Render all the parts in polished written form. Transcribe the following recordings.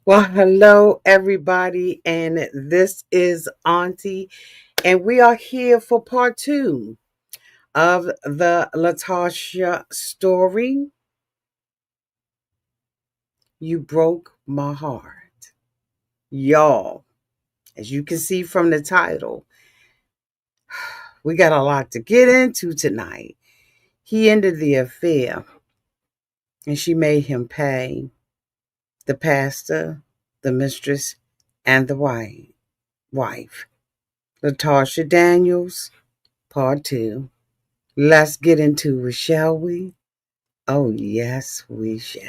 Well, hello, everybody, and this is Auntie, and we are here for part two of the Latoisha story. You broke my heart. Y'all, as you can see from the title, we got a lot to get into tonight. He ended the affair, and she made him pay the pastor, the mistress, and the wife. Latoisha Daniels, part two. Let's get into it, shall we? Oh, yes, we shall.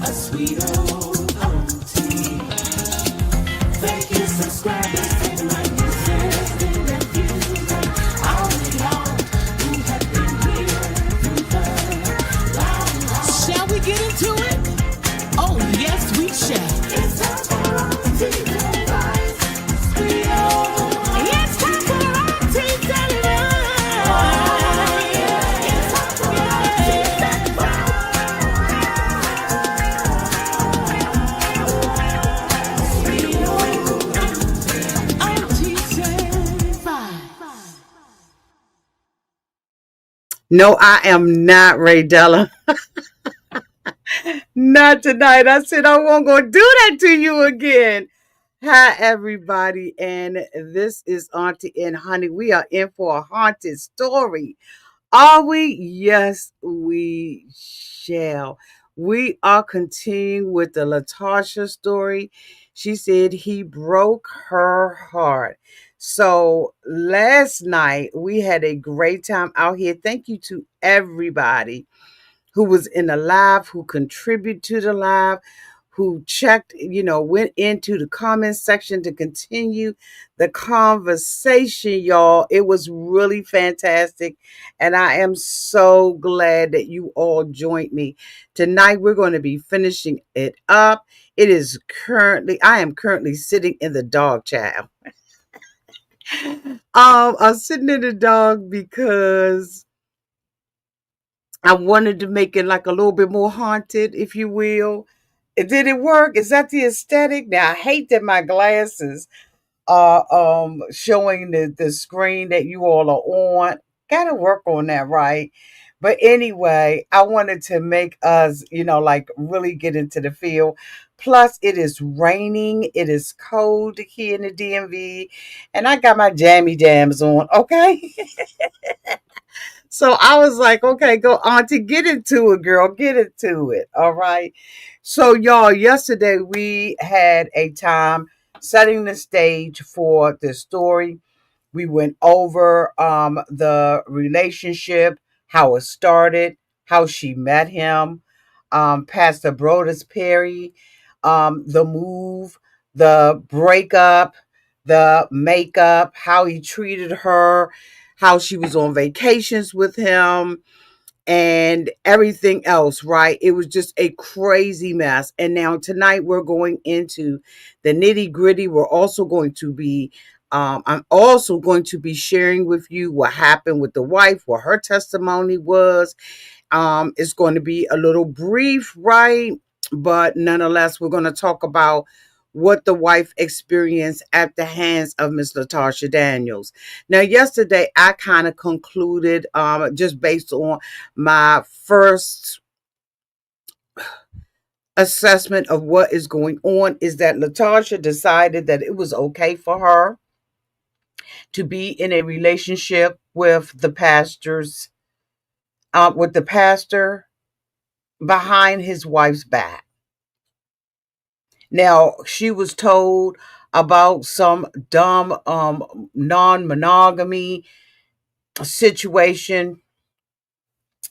A sweet old auntie. Thank you, subscribers, and my users and reviews, and all the y'all who have been here through the long. Shall we get into it? Oh, yes, we shall. It's time for Auntie Advice. Sweet old. It's time for Auntie Advice. Oh, yeah. It's time for Auntie Advice. No, I am not Ray Della. Not tonight. I said I won't go do that to you again. Hi, everybody, and this is Auntie and Honey. We are in for a haunted story. Are we? Yes, we shall. We are continuing with the Latasha story. She said he broke her heart. So last night we had a great time out here. Thank you to everybody who was in the live, who contributed to the live, who checked, went into the comment section to continue the conversation, y'all. It was really fantastic. And I am so glad that you all joined me. Tonight, we're going to be finishing it up. I am currently sitting in the dog chow. I'm sitting in the dog because I wanted to make it like a little bit more haunted, if you will. Did it work? Is that the aesthetic? Now I hate that my glasses are showing the screen that you all are on. Gotta work on that, right? But anyway, I wanted to make us, like really get into the feel. Plus, it is raining. It is cold here in the DMV. And I got my jammy jams on, okay? So I was like, okay, go Auntie, get into it, girl. Get into it. All right. So y'all, yesterday we had a time setting the stage for the story. We went over the relationship, how it started, how she met him, Pastor Brodus Perry, the move, the breakup, the makeup, how he treated her, how she was on vacations with him, and everything else, right? It was just a crazy mess. And now tonight we're going into the nitty gritty. I'm also going to be sharing with you what happened with the wife, what her testimony was. It's going to be a little brief, right? But nonetheless, we're going to talk about what the wife experienced at the hands of Miss Latoisha Daniels. Now, yesterday, I kind of concluded, just based on my first assessment of what is going on, is that Latoisha decided that it was okay for her to be in a relationship with with the pastor behind his wife's back. Now, she was told about some dumb non-monogamy situation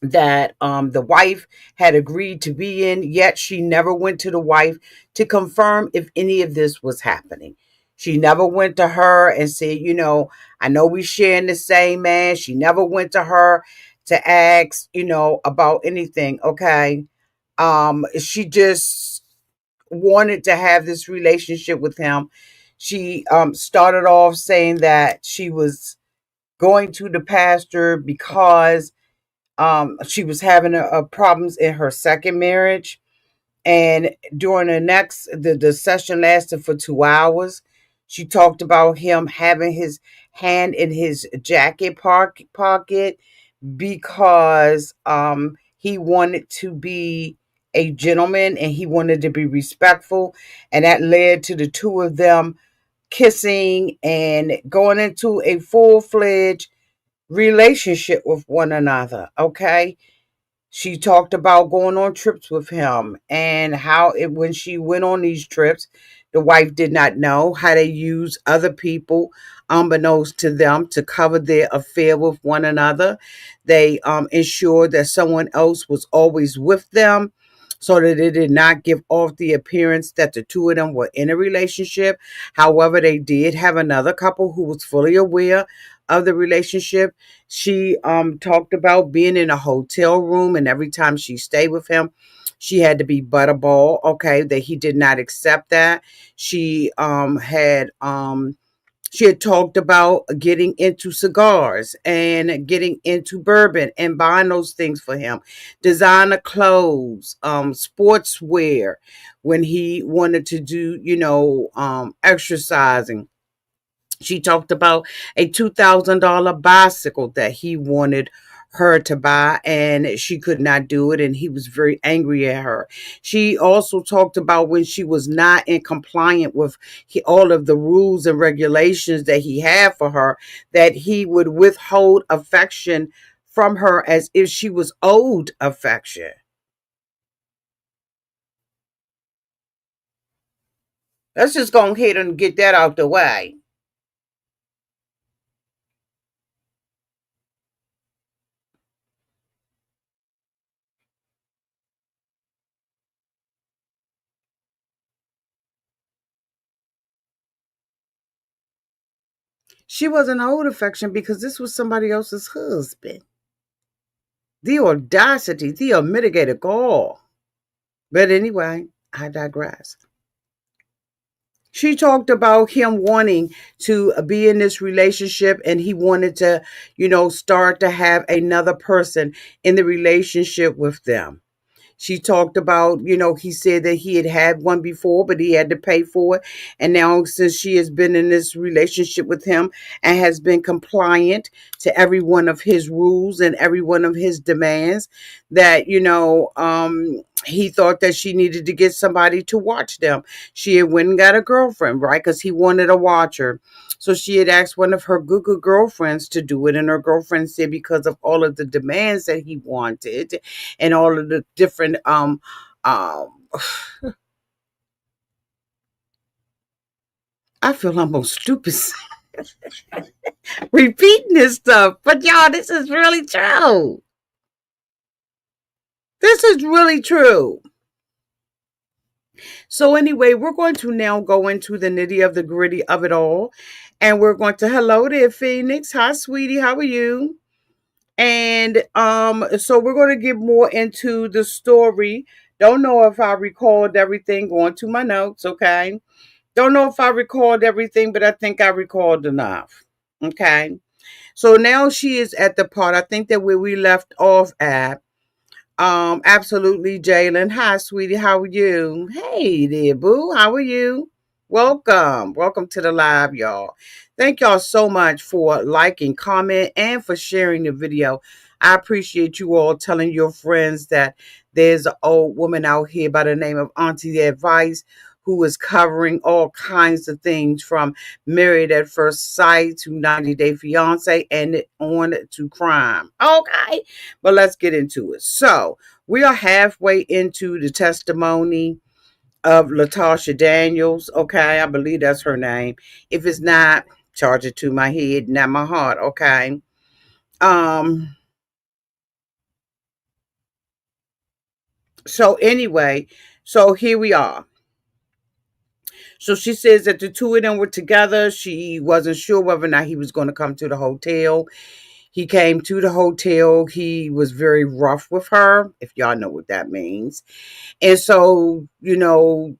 that the wife had agreed to be in, yet she never went to the wife to confirm if any of this was happening. She never went to her and said, I know we sharing the same man. She never went to her to ask, about anything. Okay. She just wanted to have this relationship with him. She started off saying that she was going to the pastor because she was having problems in her second marriage. And during the session lasted for 2 hours. She talked about him having his hand in his jacket pocket because he wanted to be a gentleman and he wanted to be respectful. And that led to the two of them kissing and going into a full-fledged relationship with one another. Okay. She talked about going on trips with him and when she went on these trips, the wife did not know how they use other people, unbeknownst to them, to cover their affair with one another. They ensured that someone else was always with them so that it did not give off the appearance that the two of them were in a relationship. However, they did have another couple who was fully aware of the relationship. She talked about being in a hotel room, and every time she stayed with him, she had to be butterball. Okay, that he did not accept that. She had talked about getting into cigars and getting into bourbon and buying those things for him, designer clothes, sportswear when he wanted to do, exercising. She talked about a $2,000 bicycle that he wanted her to buy, and she could not do it, and he was very angry at her. She also talked about when she was not in compliant with all of the rules and regulations that he had for her, that he would withhold affection from her as if she was owed affection. Let's just go ahead and get that out the way. She wasn't owed affection because this was somebody else's husband. The audacity, the unmitigated gall. But anyway, I digress. She talked about him wanting to be in this relationship and he wanted to, start to have another person in the relationship with them. She talked about, he said that he had had one before, but he had to pay for it. And now, since she has been in this relationship with him and has been compliant to every one of his rules and every one of his demands, that, he thought that she needed to get somebody to watch them. She had went and got a girlfriend, right? Because he wanted a watcher. So she had asked one of her good girlfriends to do it. And her girlfriend said because of all of the demands that he wanted and all of the different um I feel almost stupid repeating this stuff. But y'all, this is really true. This is really true. So anyway, we're going to now go into the nitty of the gritty of it all. And we're going to hello there, Phoenix. Hi, sweetie. How are you? And so we're going to get more into the story. Don't know if I recalled everything, going to my notes, okay? Don't know if I recalled everything, but I think I recalled enough. Okay. So now she is at the part, I think that where we left off at. Absolutely, Jalen. Hi, sweetie. How are you? Hey there, boo. How are you? Welcome. Welcome to the live, y'all. Thank y'all so much for liking, comment, and for sharing the video. I appreciate you all telling your friends that there's an old woman out here by the name of Auntie Advice who is covering all kinds of things from Married at First Sight to 90 Day Fiance and on to crime. Okay, but let's get into it. So we are halfway into the testimony of Latoisha Daniels. Okay, I believe that's her name. If it's not, charge it to my head, not my heart. Okay. Um. So anyway, so here we are. So she says that the two of them were together. She wasn't sure whether or not he was going to come to the hotel. He came to the hotel. He was very rough with her, if y'all know what that means. And so,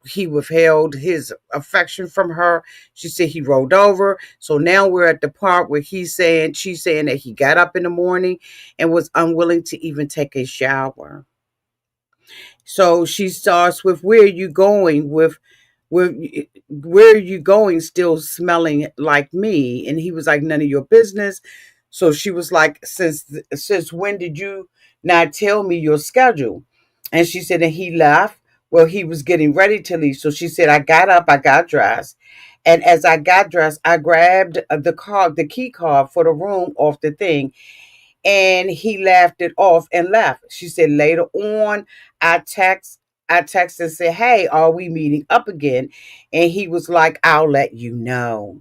he withheld his affection from her. She said he rolled over. So now we're at the part where she's saying that he got up in the morning and was unwilling to even take a shower. So she starts with, where are you going with where where are you going still smelling like me? And he was like, none of your business. So she was like, since when did you not tell me your schedule? And she said, and he left. Well, he was getting ready to leave. So she said, I got up, I got dressed. And as I got dressed, I grabbed the key card for the room off the thing, and he laughed it off and left. She said later on, I text I texted and said, hey, are we meeting up again? And he was like, I'll let you know.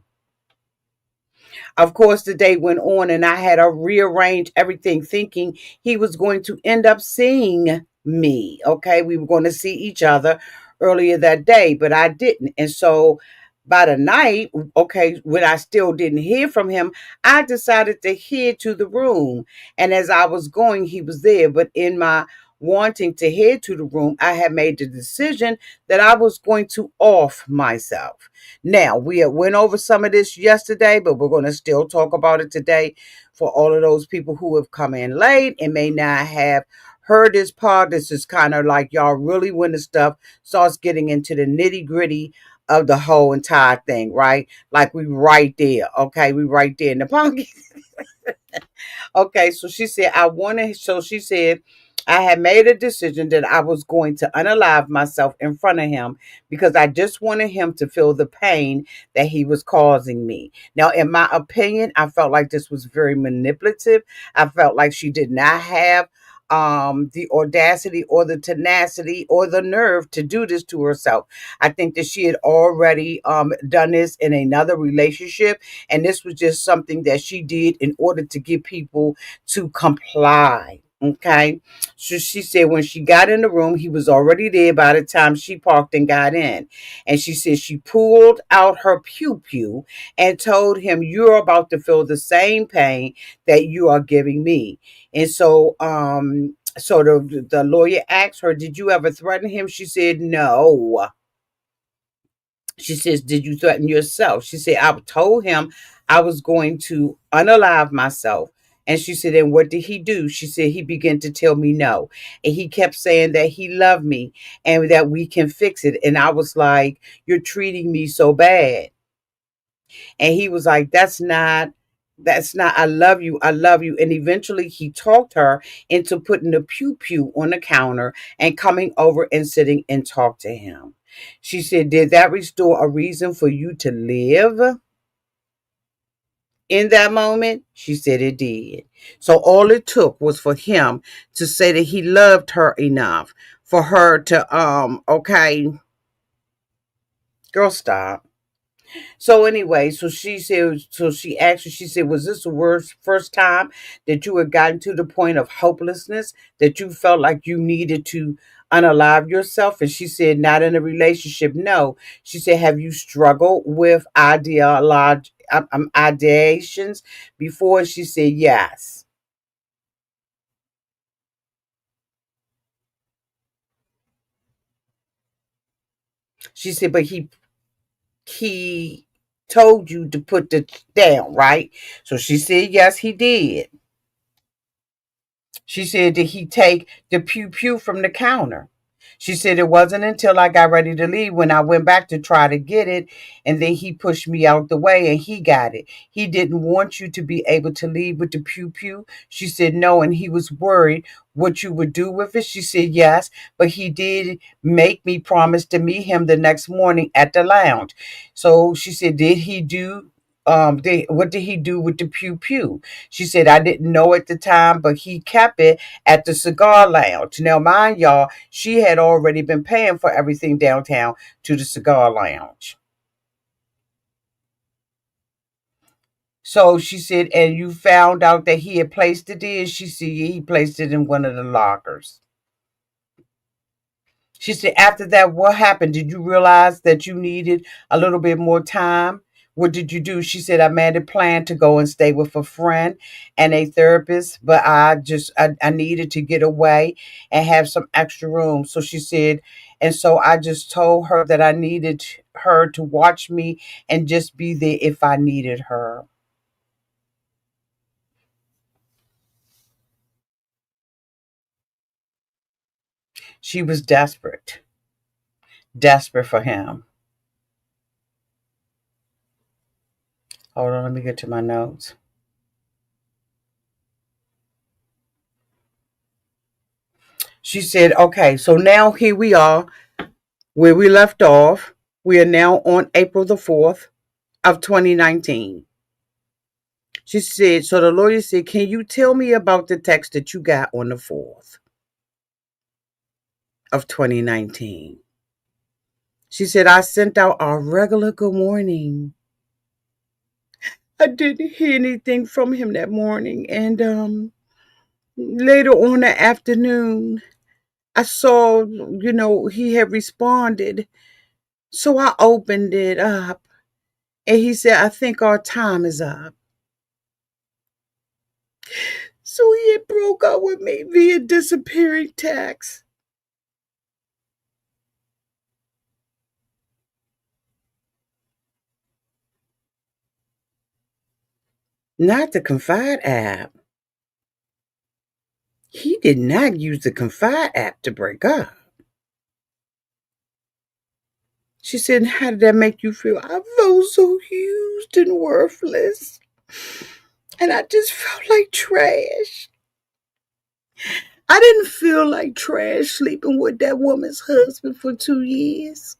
Of course, the day went on and I had to rearrange everything, thinking he was going to end up seeing me. Okay. We were going to see each other earlier that day, but I didn't. And so by the night, okay, when I still didn't hear from him, I decided to head to the room. And as I was going, he was there. But in my wanting to head to the room, I had made the decision that I was going to off myself. Now, we had went over some of this yesterday, but we're going to still talk about it today for all of those people who have come in late and may not have heard this part. This is kind of like y'all really when the stuff starts getting into the nitty gritty of the whole entire thing, right? Like we right there, okay? We right there in the pocket. Okay, so she said, she said, I had made a decision that I was going to unalive myself in front of him because I just wanted him to feel the pain that he was causing me. Now, in my opinion, I felt like this was very manipulative. I felt like she did not have the audacity or the tenacity or the nerve to do this to herself. I think that she had already done this in another relationship, and this was just something that she did in order to get people to comply. Okay. So she said when she got in the room, he was already there by the time she parked and got in. And she said she pulled out her pew pew and told him, you're about to feel the same pain that you are giving me. And so the lawyer asked her, did you ever threaten him? She said, no. She says, did you threaten yourself? She said, I told him I was going to unalive myself. And she said, and what did he do? She said, he began to tell me no. And he kept saying that he loved me and that we can fix it. And I was like, you're treating me so bad. And he was like, that's not, I love you. I love you. And eventually he talked her into putting the pew pew on the counter and coming over and sitting and talk to him. She said, did that restore a reason for you to live in that moment? She said it did. So all it took was for him to say that he loved her enough for her to, okay, girl, stop. So anyway, so she asked her, she said, was this the worst first time that you had gotten to the point of hopelessness, that you felt like you needed to unalive yourself? And she said, not in a relationship, no. She said, have you struggled with ideations before? She said, yes. She said, but he told you to put the down, right? So she said, yes, he did. She said, did he take the pew pew from the counter? She said, it wasn't until I got ready to leave when I went back to try to get it. And then he pushed me out the way and he got it. He didn't want you to be able to leave with the pew pew. She said, no. And he was worried what you would do with it. She said, yes. But he did make me promise to meet him the next morning at the lounge. So she said, what did he do with the pew pew? She said, I didn't know at the time, but he kept it at the cigar lounge. Now, mind y'all, she had already been paying for everything downtown to the cigar lounge. So she said, and you found out that he had placed it in? She said, yeah, he placed it in one of the lockers. She said, after that, what happened? Did you realize that you needed a little bit more time What did you do? She said, I made a plan to go and stay with a friend and a therapist, but I needed to get away and have some extra room. So she said, and so I just told her that I needed her to watch me and just be there if I needed her. She was desperate, desperate for him. Hold on, let me get to my notes. She said, okay, so now here we are where we left off. We are now on April the 4th of 2019. She said, so the lawyer said, can you tell me about the text that you got on the 4th of 2019? She said, I sent out our regular good morning. I didn't hear anything from him that morning. And later on the afternoon, I saw, he had responded. So I opened it up and he said, I think our time is up. So he had broke up with me via disappearing text. Not the Confide app. He did not use the Confide app to break up. She said, how did that make you feel? I felt so used and worthless. And I just felt like trash. I didn't feel like trash sleeping with that woman's husband for 2 years.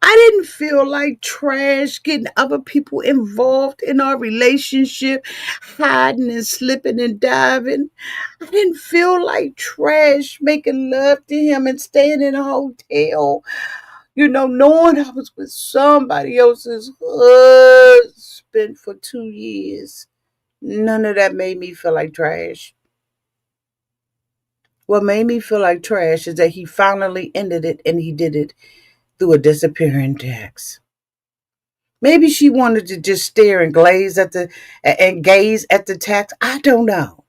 I didn't feel like trash getting other people involved in our relationship, hiding and slipping and diving. I didn't feel like trash making love to him and staying in a hotel, knowing I was with somebody else's husband for 2 years. None of that made me feel like trash. What made me feel like trash is that he finally ended it and he did it through a disappearing text. Maybe she wanted to just stare and gaze at the text. I don't know.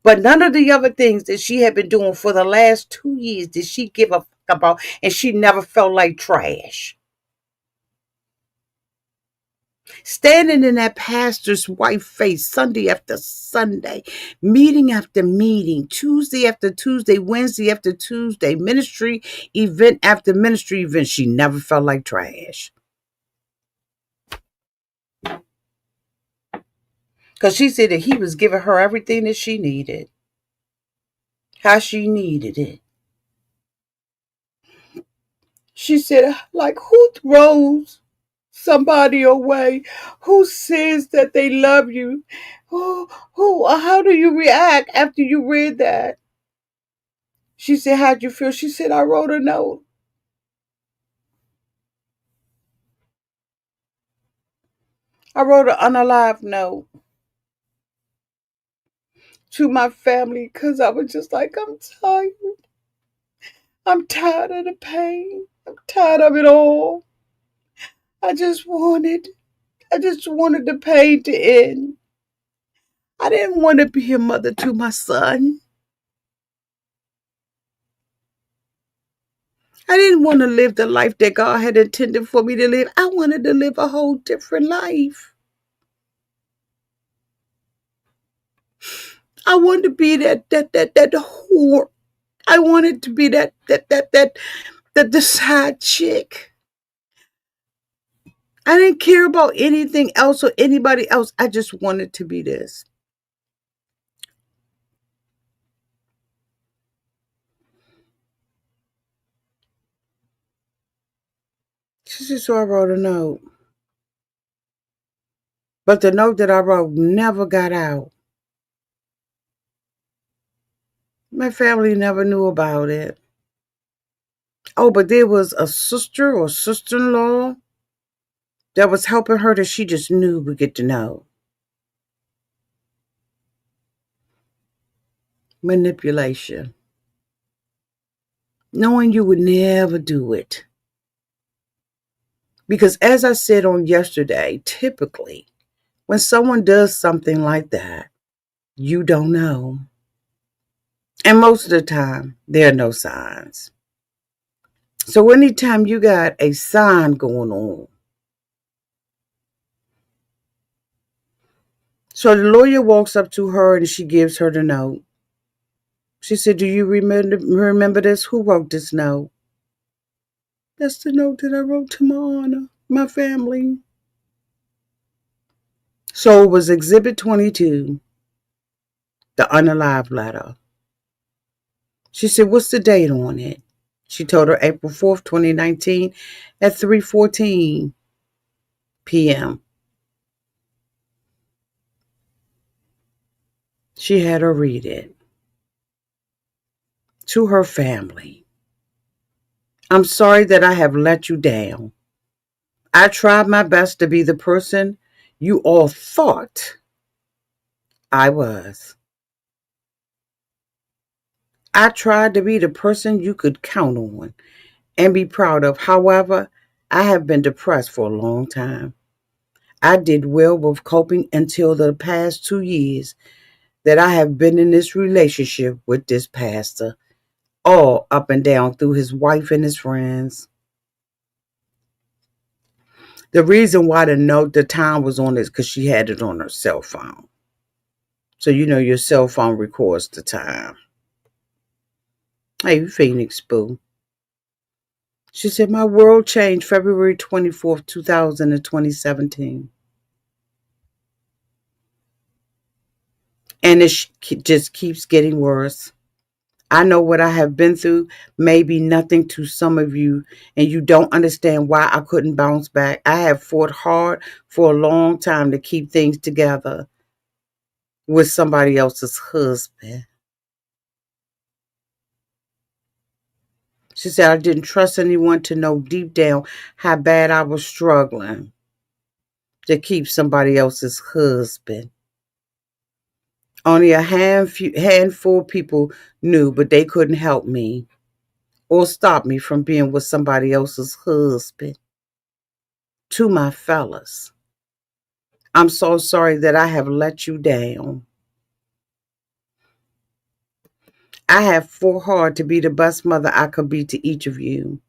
But none of the other things that she had been doing for the last 2 years did she give a fuck about, and she never felt like trash. Standing in that pastor's white face Sunday after Sunday, meeting after meeting, Tuesday after Tuesday, Wednesday after Tuesday, ministry event after ministry event, she never felt like trash. Because she said that he was giving her everything that she needed, how she needed it. She said, like, who throws somebody away? Who says that they love you? How do you react after you read that? She said, how'd you feel? She said, I wrote a note. I wrote an unalive note to my family because I was just like, I'm tired. I'm tired of the pain. I'm tired of it all. I just wanted, I just wanted the pain to end. I didn't want to be a mother to my son. I didn't want to live the life that God had intended for me to live. I wanted to live a whole different life. I wanted to be that whore. I wanted to be the side chick. I didn't care about anything else or anybody else. I just wanted to be this. She said, so I wrote a note. But the note that I wrote never got out. My family never knew about it. Oh, but there was a sister or sister-in-law that was helping her that she just knew would get to know. Manipulation. Knowing you would never do it. Because as I said on yesterday, typically when someone does something like that, you don't know. And most of the time, there are no signs. So anytime you got a sign going on, so the lawyer walks up to her and she gives her the note. She said, "Do you remember this? Who wrote this note?" "That's the note that I wrote to my honor, my family." So it was Exhibit 22, the unalive letter. She said, "What's the date on it?" She told her April 4th, 2019 at 3:14 p.m. She had her read it to her family. "I'm sorry that I have let you down. I tried my best to be the person you all thought I was. I tried to be the person you could count on and be proud of. However, I have been depressed for a long time. I did well with coping until the past 2 years that I have been in this relationship with this pastor, all up and down through his wife and his friends. The reason why the time was on is because she had it on her cell phone. So your cell phone records the time. Hey, Phoenix Boo. She said, my world changed February 24th, 2017. And it just keeps getting worse. I know what I have been through may be nothing to some of you, and you don't understand why I couldn't bounce back. I have fought hard for a long time to keep things together with somebody else's husband." She said, "I didn't trust anyone to know deep down how bad I was struggling to keep somebody else's husband. Only a handful of people knew, but they couldn't help me or stop me from being with somebody else's husband." To my fellas, I'm so sorry that I have let you down. I have fought hard to be the best mother I could be to each of you.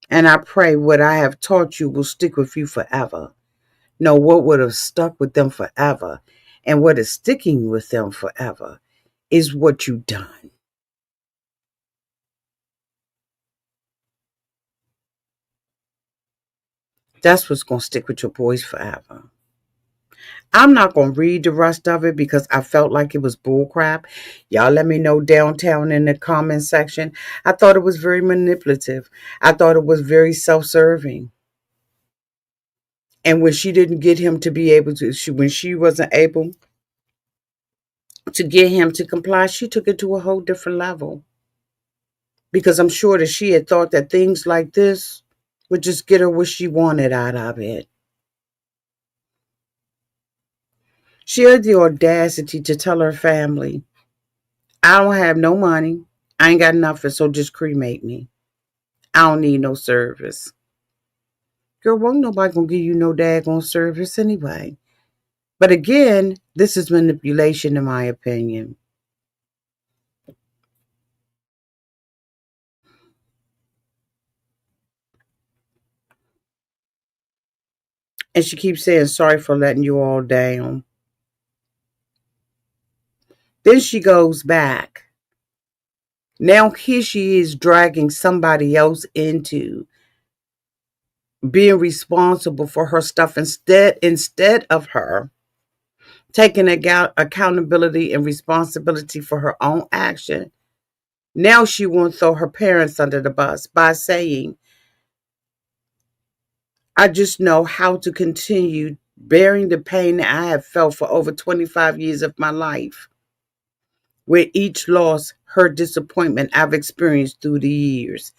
And I pray what I have taught you will stick with you forever. No, what would have stuck with them forever and what is sticking with them forever is what you've done. That's what's going to stick with your boys forever. I'm not going to read the rest of it because I felt like it was bullcrap. Y'all let me know downtown in the comment section. I thought it was very manipulative. I thought it was very self-serving. And when she didn't get him to be able to, when she wasn't able to get him to comply, she took it to a whole different level. Because I'm sure that she had thought that things like this would just get her what she wanted out of it. She had the audacity to tell her family, "I don't have no money. I ain't got nothing, so just cremate me. I don't need no service." Girl, won't nobody gonna give you no daggone service anyway. But again, this is manipulation in my opinion. And she keeps saying, "Sorry for letting you all down." Then she goes back. Now here she is dragging somebody else into being responsible for her stuff instead of her taking accountability and responsibility for her own action. Now she won't throw her parents under the bus by saying, "I just know how to continue bearing the pain that I have felt for over 25 years of my life. With each loss, her disappointment I've experienced through the years."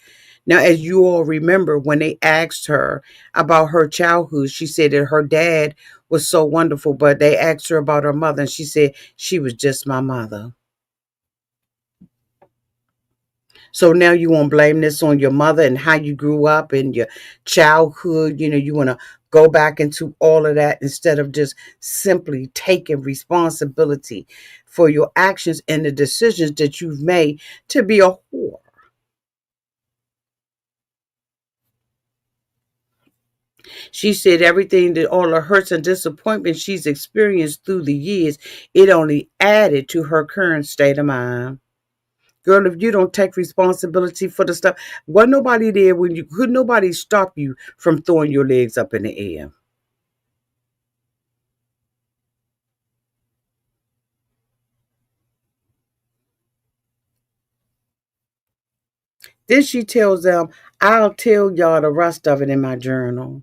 Now, as you all remember, when they asked her about her childhood, she said that her dad was so wonderful, but they asked her about her mother, and she said she was just my mother. So now you want to blame this on your mother and how you grew up and your childhood. You want to go back into all of that instead of just simply taking responsibility for your actions and the decisions that you've made to be a whore. She said everything that all the hurts and disappointments she's experienced through the years, it only added to her current state of mind. Girl, if you don't take responsibility for the stuff, wasn't nobody there when you could nobody stop you from throwing your legs up in the air. Then she tells them, I'll tell y'all the rest of it in my journal.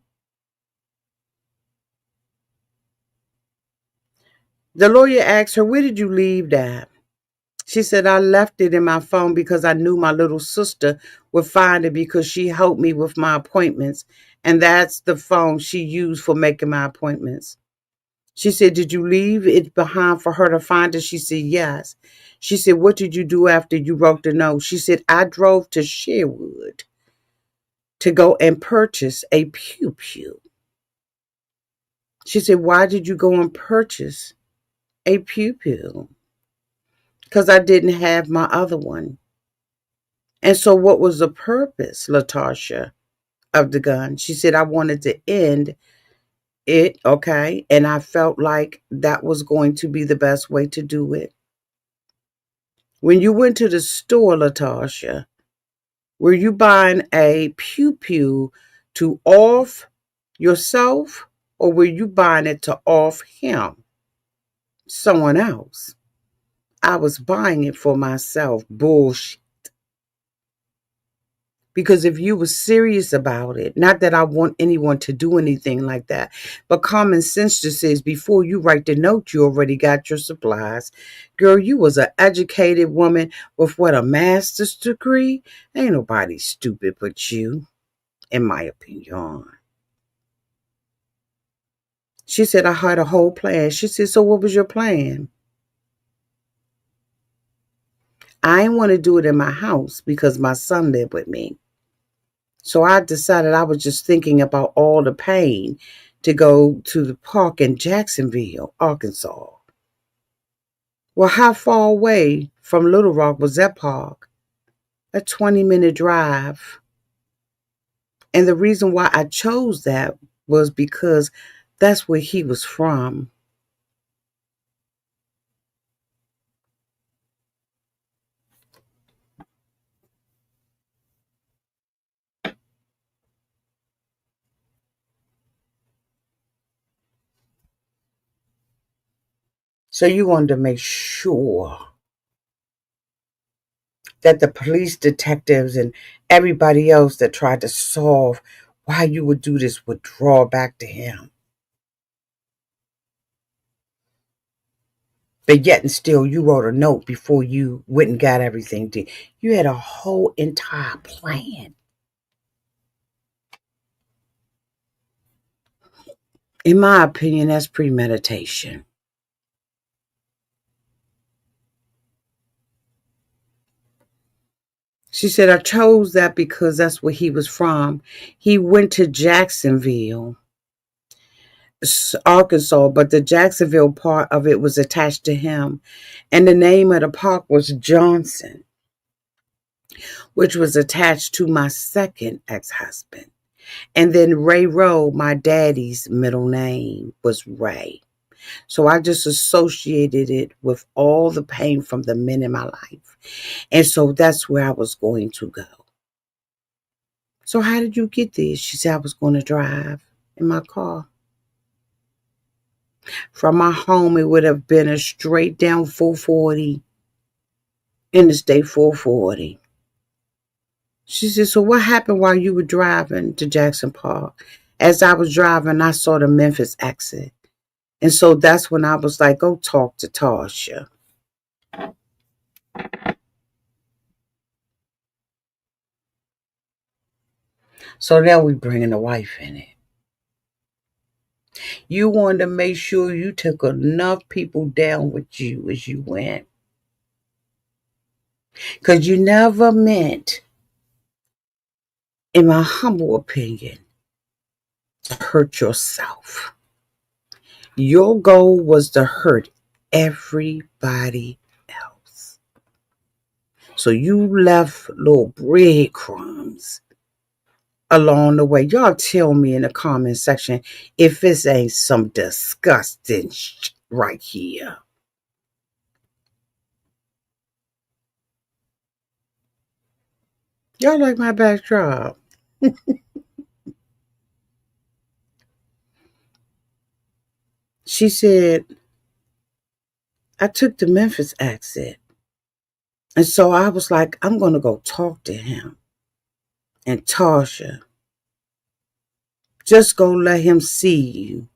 The lawyer asked her, where did you leave that? She said, I left it in my phone because I knew my little sister would find it because she helped me with my appointments. And that's the phone she used for making my appointments. She said, did you leave it behind for her to find it? She said, yes. She said, what did you do after you wrote the note? She said, I drove to Sherwood to go and purchase a pew pew. She said, why did you go and purchase a pew pew? Because I didn't have my other one. And so what was the purpose, Latasha, of the gun? She said, I wanted to end it, okay? And I felt like that was going to be the best way to do it. When you went to the store, Latasha, were you buying a pew pew to off yourself or were you buying it to off him, someone else? I was buying it for myself. Bullshit. Because if you were serious about it, not that I want anyone to do anything like that, but common sense just says before you write the note, you already got your supplies. Girl, you was an educated woman with what, a master's degree? Ain't nobody stupid but you, in my opinion. She said, I had a whole plan. She said, so what was your plan? I didn't want to do it in my house because my son lived with me. So I decided I was just thinking about all the pain to go to the park in Jacksonville, Arkansas. Well, how far away from Little Rock was that park? A 20-minute drive. And the reason why I chose that was because that's where he was from. So you wanted to make sure that the police detectives and everybody else that tried to solve why you would do this would draw back to him. But yet and still, you wrote a note before you went and got everything. You had a whole entire plan. In my opinion, that's premeditation. She said, I chose that because that's where he was from. He went to Jacksonville, Arkansas, but the Jacksonville part of it was attached to him. And the name of the park was Johnson, which was attached to my second ex-husband. And then Ray Rowe, my daddy's middle name, was Ray. So I just associated it with all the pain from the men in my life. And so that's where I was going to go. So how did you get there? She said I was going to drive in my car. From my home, it would have been a straight down 440, Interstate 440. She said, so what happened while you were driving to Jackson Park? As I was driving, I saw the Memphis exit. And so that's when I was like, go talk to Tasha. So now we bringing the wife in it. You wanted to make sure you took enough people down with you as you went. Because you never meant, in my humble opinion, to hurt yourself. Your goal was to hurt everybody else. So you left little breadcrumbs along the way. Y'all tell me in the comment section if this ain't some disgusting right here. Y'all like my backdrop? She said, I took the Memphis accent. And so I was like, I'm going to go talk to him. And Tasha, just go let him see you.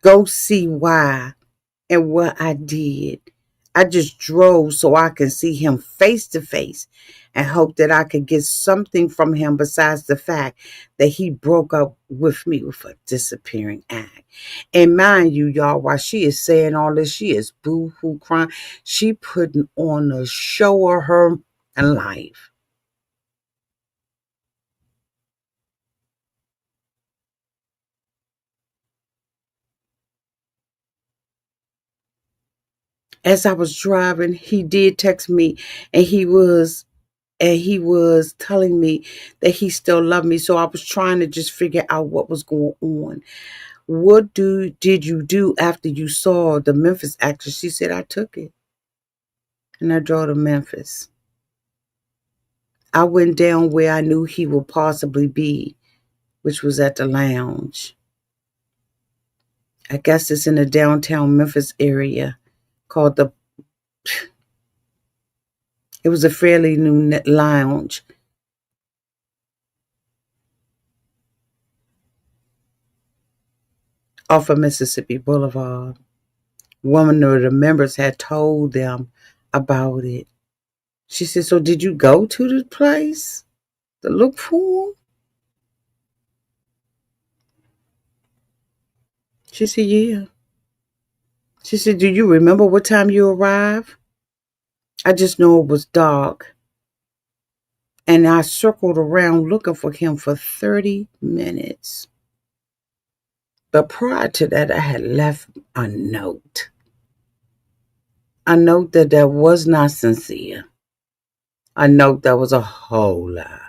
Go see why and what I did. I just drove so I can see him face to face and hope that I could get something from him besides the fact that he broke up with me with a disappearing act. And mind you, y'all, while she is saying all this, she is boo-hoo crying. She putting on a show of her life. As I was driving, he did text me, and he was telling me that he still loved me. So I was trying to just figure out what was going on. What did you do after you saw the Memphis actress? She said, I took it and I drove to Memphis. I went down where I knew he would possibly be, which was at the lounge. I guess it's in the downtown Memphis area called it was a fairly new lounge off of Mississippi Boulevard. One of the members had told them about it. She said, so did you go to the place to look for him? She said, yeah. She said, do you remember what time you arrived? I just know it was dark. And I circled around looking for him for 30 minutes. But prior to that, I had left a note. A note that was not sincere. A note that was a whole lie.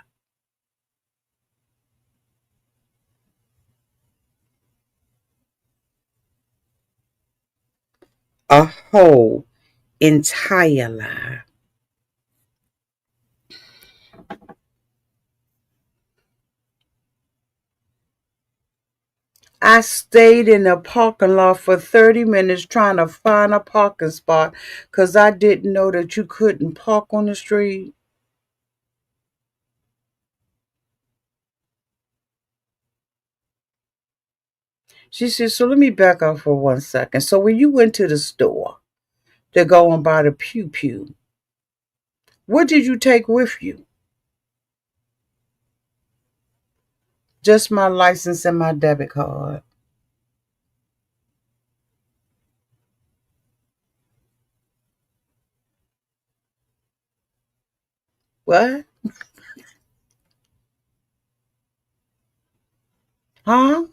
A whole entire lie. I stayed in the parking lot for 30 minutes trying to find a parking spot because I didn't know that you couldn't park on the street. She said, so let me back up for 1 second. So when you went to the store to go and buy the pew pew, what did you take with you? Just my license and my debit card. What? Huh?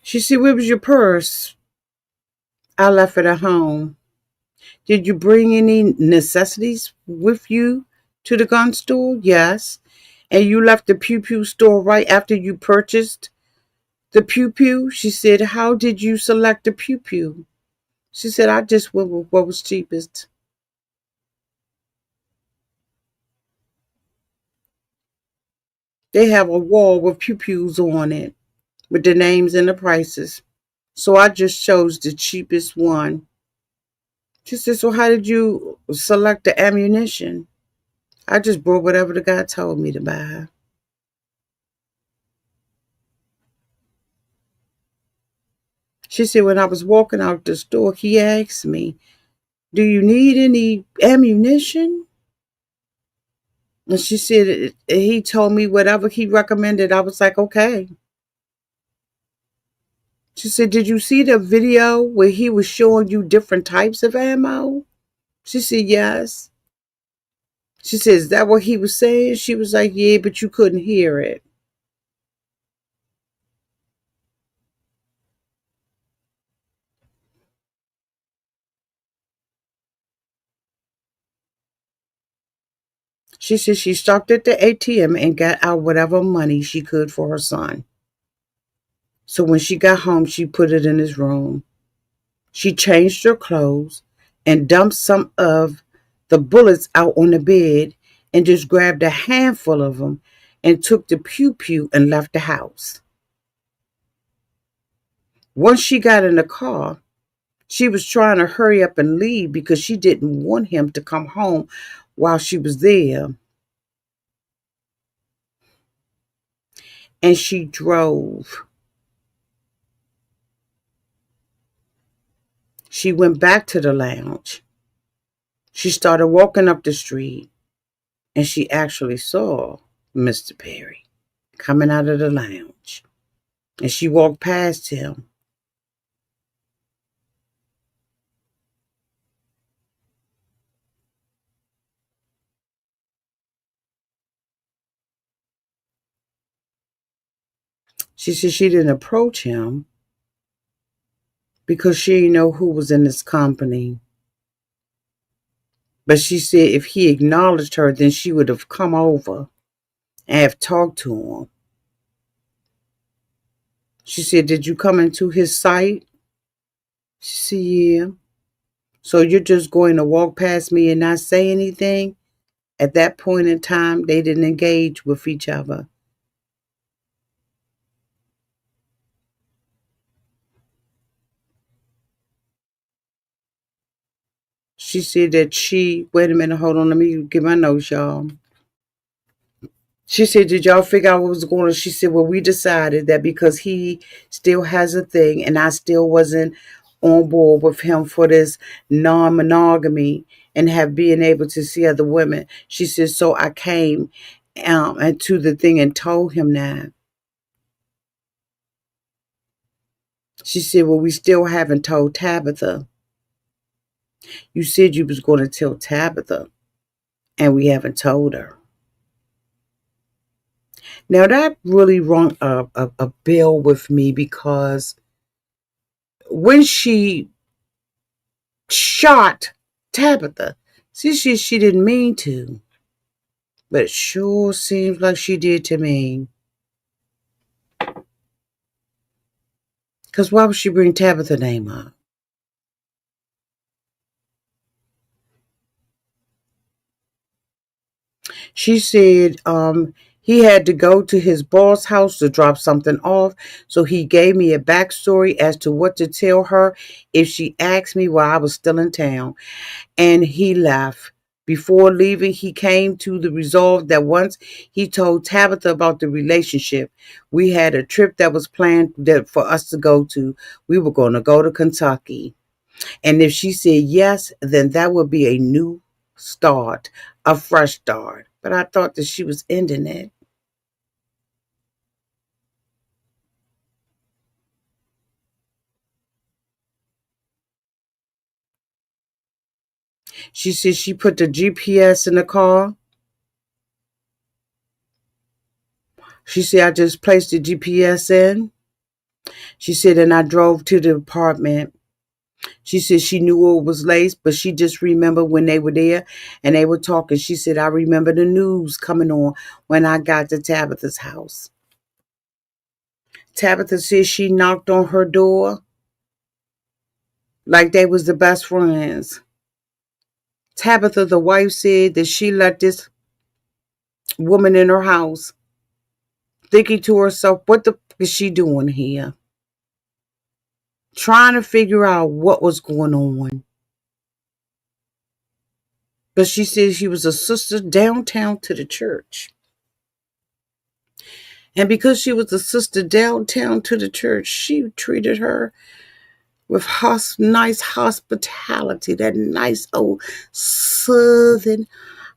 She said, where was your purse? I left it at home. Did you bring any necessities with you to the gun store? Yes. And you left the pew pew store right after you purchased the pew pew? She said, how did you select the pew pew? She said, I just went with what was cheapest. They have a wall with pew pews on it with the names and the prices. So I just chose the cheapest one. She said, so how did you select the ammunition? I just bought whatever the guy told me to buy. She said, when I was walking out the store, he asked me, do you need any ammunition? And she said he told me whatever he recommended. I was like, okay. She said, did you see the video where he was showing you different types of ammo? She said, yes. She said, is that what he was saying? She was like, yeah, but you couldn't hear it. She said she stopped at the ATM and got out whatever money she could for her son. So when she got home, she put it in his room. She changed her clothes and dumped some of the bullets out on the bed and just grabbed a handful of them and took the pew pew and left the house. Once she got in the car, she was trying to hurry up and leave because she didn't want him to come home while she was there. And she drove. She went back to the lounge. She started walking up the street and she actually saw Mr. Perry coming out of the lounge. And she walked past him. She said she didn't approach him because she didn't know who was in his company. But she said if he acknowledged her, then she would have come over and have talked to him. She said, did you come into his sight? She said, yeah. So you're just going to walk past me and not say anything? At that point in time, they didn't engage with each other. She said that wait a minute, hold on, let me get my notes, y'all. She said, did y'all figure out what was going on? She said, well, we decided that because he still has a thing and I still wasn't on board with him for this non-monogamy and have been able to see other women. She said, so I came and to the thing and told him that. She said, well, we still haven't told Tabitha. You said you was going to tell Tabitha and we haven't told her. Now that really rung a bell with me because when she shot Tabitha, see, she didn't mean to, but it sure seems like she did to me. Because why would she bring Tabitha's name up? She said he had to go to his boss' house to drop something off, so he gave me a backstory as to what to tell her if she asked me while I was still in town, and he left. Before leaving, he came to the resolve that once he told Tabitha about the relationship, we had a trip that was planned for us to go to. We were going to go to Kentucky. And if she said yes, then that would be a new start, a fresh start. But I thought that she was ending it. She said she put the GPS in the car. She said I just placed the GPS in. She said, and I drove to the apartment. She said she knew it was late, but she just remembered when they were there and they were talking. She said, I remember the news coming on when I got to Tabitha's house. Tabitha said she knocked on her door like they was the best friends. Tabitha, the wife, said that she let this woman in her house thinking to herself, what the f- is she doing here? Trying to figure out what was going on. But she said she was a sister downtown to the church. And because she was a sister downtown to the church, she treated her with nice hospitality, that nice old southern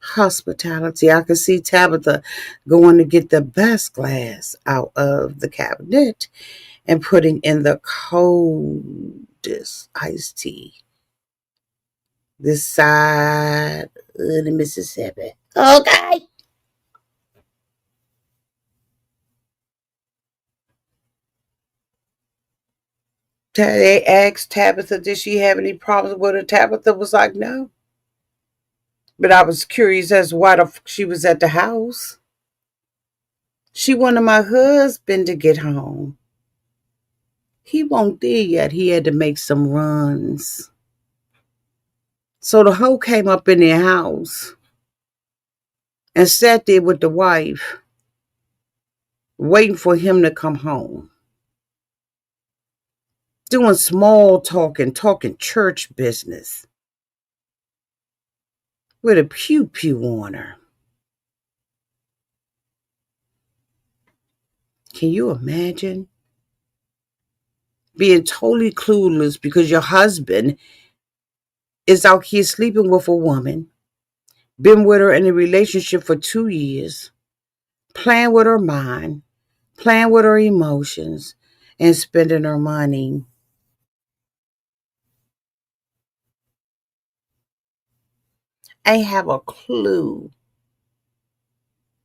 Hospitality. I could see Tabitha going to get the best glass out of the cabinet and putting in the coldest iced tea. This side of the Mississippi. Okay. They asked Tabitha, did she have any problems with her? Tabitha was like, no. But I was curious as to why she was at the house. She wanted my husband to get home. He won't there yet. He had to make some runs. So the hoe came up in their house and sat there with the wife, waiting for him to come home. Doing small talking, talking church business with a pew pew on her. Can you imagine? Being totally clueless because your husband is out here sleeping with a woman, been with her in a relationship for 2 years, playing with her mind, playing with her emotions, and spending her money. Ain't have a clue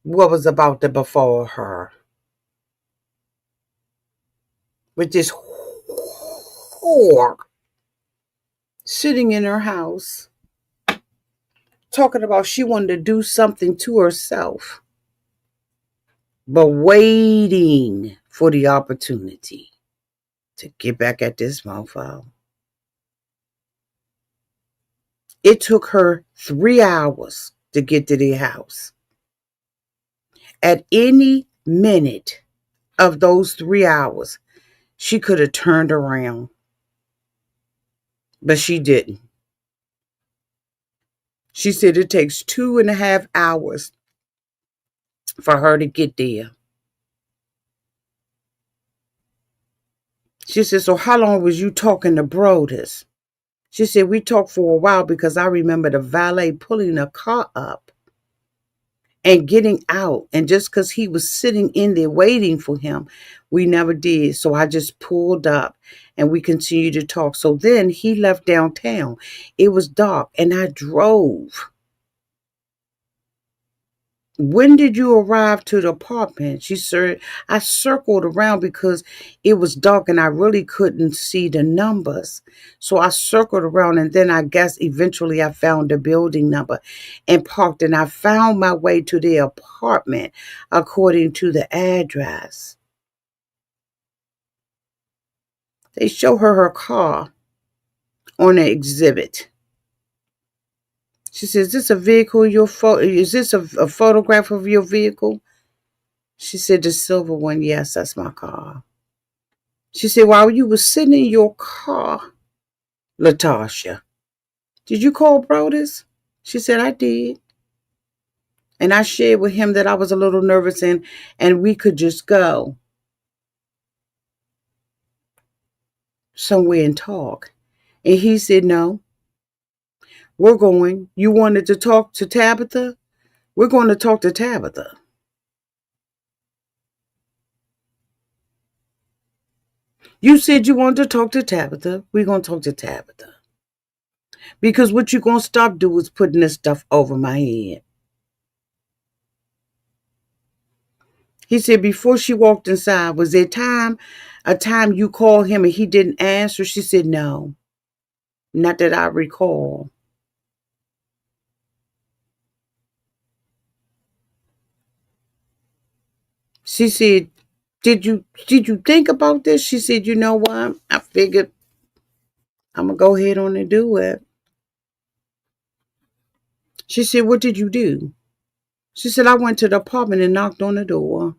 what was about to befall her with this whore sitting in her house talking about she wanted to do something to herself, but waiting for the opportunity to get back at this mofo. It took her 3 hours to get to the house. At any minute of those 3 hours, she could have turned around, but she didn't. She said it takes 2.5 hours for her to get there. She said, so how long was you talking to Brodus? She said, we talked for a while because I remember the valet pulling the car up and getting out. And just because he was sitting in there waiting for him, we never did. So I just pulled up and we continued to talk. So then he left downtown. It was dark and I drove. When did you arrive to the apartment? She said, I circled around because it was dark and I really couldn't see the numbers. So I circled around and then I guess eventually I found the building number and parked and I found my way to the apartment according to the address. They show her car on an exhibit. She says, is this a vehicle, is this a photograph of your vehicle? She said, the silver one, yes, that's my car. She said, while you were sitting in your car, Latoisha, did you call Brodus? She said, I did. And I shared with him that I was a little nervous and we could just go somewhere and talk. And he said, no, we're going. You wanted to talk to Tabitha? We're going to talk to Tabitha. You said you wanted to talk to Tabitha. We're going to talk to Tabitha. Because what you're going to stop doing is putting this stuff over my head. He said before she walked inside, was there a time you called him and he didn't answer? She said, no, not that I recall. She said, did you think about this? She said, you know what? I figured I'm going to go ahead on and do it. She said, what did you do? She said, I went to the apartment and knocked on the door.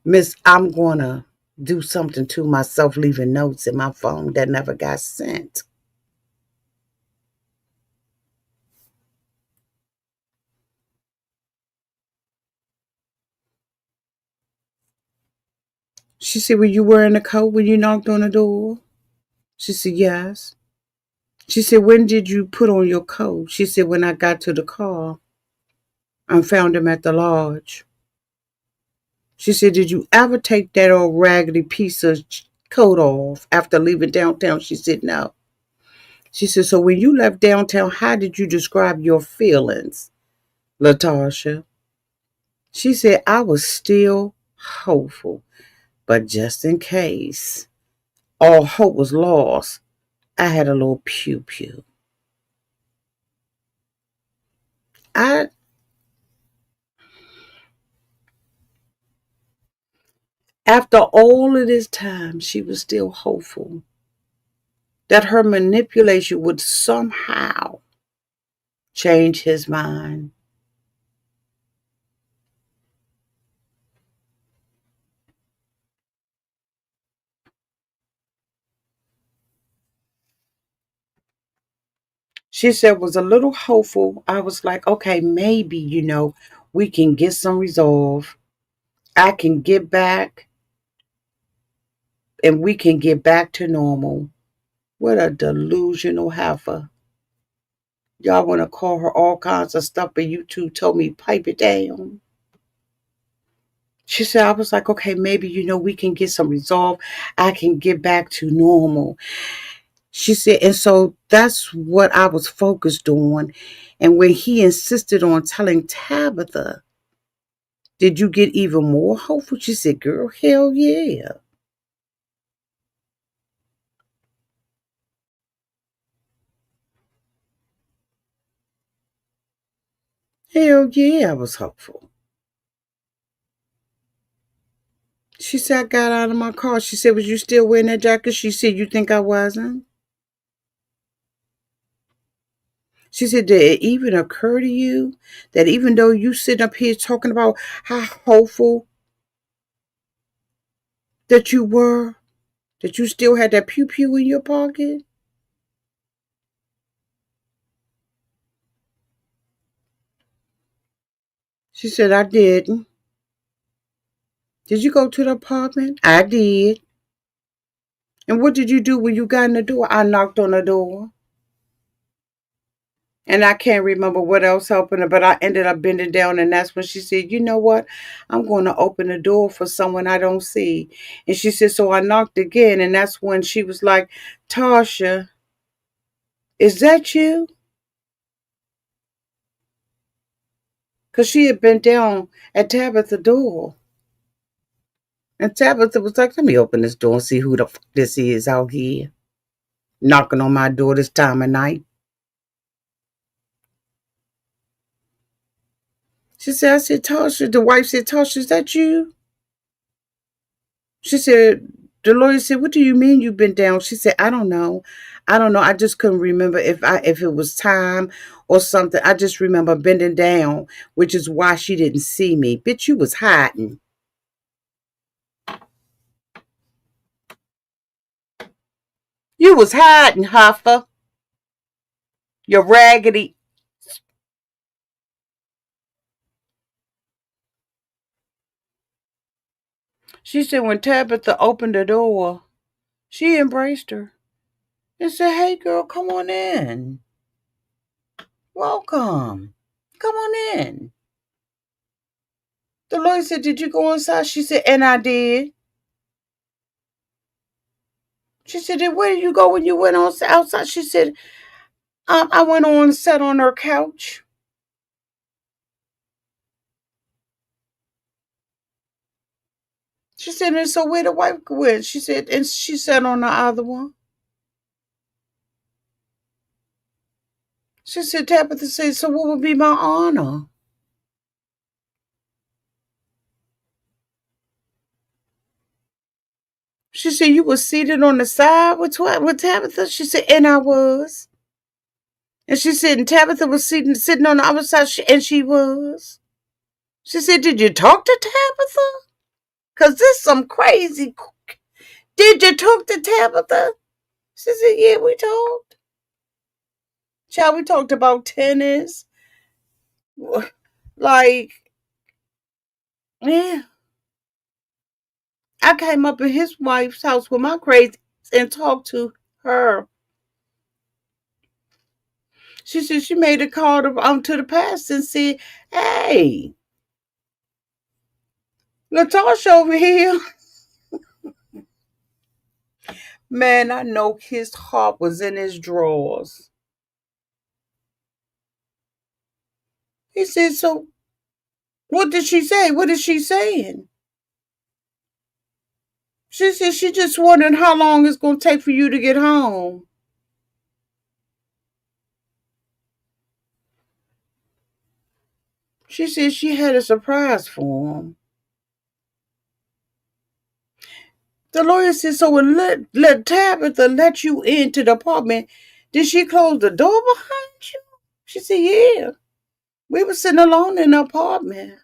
Miss, I'm going to do something to myself, leaving notes in my phone that never got sent. She said, were you wearing a coat when you knocked on the door? She said, yes. She said, when did you put on your coat? She said, when I got to the car and found him at the lodge. She said, did you ever take that old raggedy piece of coat off after leaving downtown? She said, no. She said, so when you left downtown, how did you describe your feelings, Latoisha? She said, I was still hopeful, but just in case all hope was lost, I had a little pew pew. I After all of this time, she was still hopeful that her manipulation would somehow change his mind. She said was a little hopeful. I was like, okay, maybe, we can get some resolve. I can get back and we can get back to normal. What a delusional heifer. Y'all want to call her all kinds of stuff, but you two told me pipe it down. She said, I was like, okay, maybe, we can get some resolve. I can get back to normal. She said, and so that's what I was focused on. And when he insisted on telling Tabitha, did you get even more hopeful? She said, girl, hell yeah. Hell yeah, I was hopeful. She said, I got out of my car. She said, was you still wearing that jacket? She said, you think I wasn't? She said, did it even occur to you that even though you sitting up here talking about how hopeful that you were, that you still had that pew pew in your pocket? She said, I didn't. Did you go to the apartment? I did. And what did you do when you got in the door? I knocked on the door. And I can't remember what else happened, but I ended up bending down, and that's when she said, you know what? I'm going to open the door for someone I don't see. And she said, so I knocked again, and that's when she was like, Tasha, is that you? Because she had bent down at Tabitha's door. And Tabitha was like, let me open this door and see who the fuck this is out here knocking on my door this time of night. She said, I said, Tasha, the wife said, Tasha, is that you? She said, the lawyer said, what do you mean you've been down? She said, I don't know. I don't know. I just couldn't remember if it was time or something. I just remember bending down, which is why she didn't see me. Bitch, you was hiding. You was hiding, Huffer. You raggedy. She said when Tabitha opened the door, she embraced her and said, hey girl, come on in. Welcome. Come on in. The lawyer said, did you go inside? She said, and I did. She said, then where did you go when you went on outside? She said, I went on and sat on her couch. She said, and so where the wife went? She said, and she sat on the other one. She said, Tabitha said, so what would be my honor? She said, you were seated on the side with Tabitha? She said, and I was. And she said, and Tabitha was sitting on the other side, and she was. She said, did you talk to Tabitha? Because this is some crazy. Did you talk to Tabitha? She said, yeah, we talked. Child, we talked about tennis. Like, yeah. I came up in his wife's house with my crazy and talked to her. She said she made a call to the pastor and said, "Hey, Latoisha over here." Man, I know his heart was in his drawers. He said, "So what did she say? What is she saying?" She said she just wondering how long it's going to take for you to get home. She said she had a surprise for him. The lawyer said, "So when let Tabitha let you into the apartment, did she close the door behind you?" She said, "Yeah. We were sitting alone in the apartment."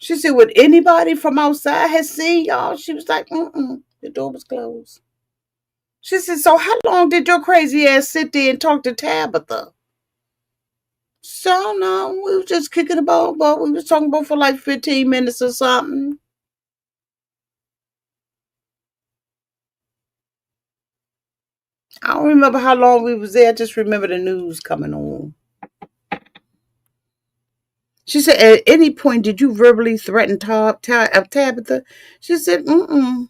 She said, "Would anybody from outside have seen y'all?" She was like, "Mm-mm. The door was closed." She said, "So how long did your crazy ass sit there and talk to Tabitha?" "So no, we was just kicking about what we was talking about for like 15 minutes or something." I don't remember how long we was there. I just remember the news coming on. She said, "At any point did you verbally threaten Tabitha?" She said, "Mm-mm."